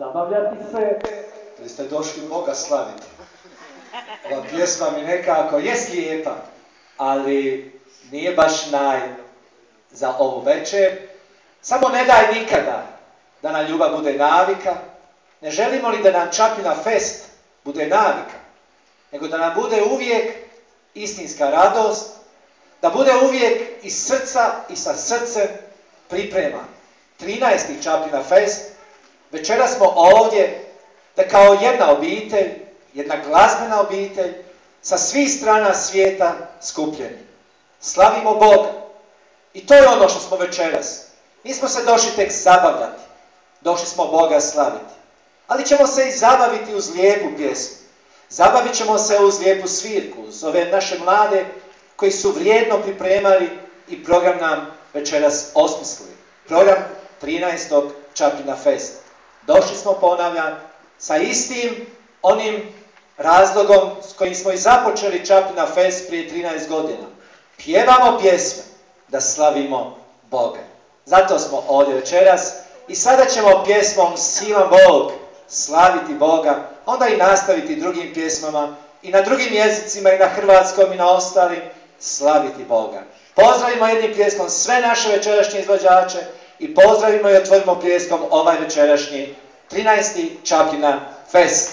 zabavljati se. Ili ste došli Boga slaviti? Ova pjesma mi nekako jest lijepa, ali nije baš za ovu večer. Samo ne daj nikada da nam ljubav bude navika. Ne želimo li da nam Čapljina fest bude navika, nego da nam bude uvijek istinska radost, da bude uvijek iz srca i sa srcem pripreman. 13. Čapljina fest. Večeras smo ovdje da kao jedna obitelj, jedna glazbena obitelj, sa svih strana svijeta skupljeni. Slavimo Boga. I to je ono što smo večeras. Nismo se došli tek zabavljati. Došli smo Boga slaviti. Ali ćemo se i zabaviti uz lijepu pjesmu. Zabavit ćemo se uz lijepu svirku, uz ove naše mlade koji su vrijedno pripremali i program nam večeras osmislili. Program 13. Čapljina fest. Došli smo, ponavljam, sa istim onim razlogom s kojim smo i započeli Čapljina fest prije 13 godina. Pjevamo pjesme da slavimo Boga. Zato smo ovdje večeras i sada ćemo pjesmom Silan Bog slaviti Boga, onda i nastaviti drugim pjesmama i na drugim jezicima i na hrvatskom i na ostalim slaviti Boga. Pozdravimo jednim pljeskom sve naše večerašnje izvođače i pozdravimo i otvorimo pljeskom ovaj večerašnji 13. Čapljina fest.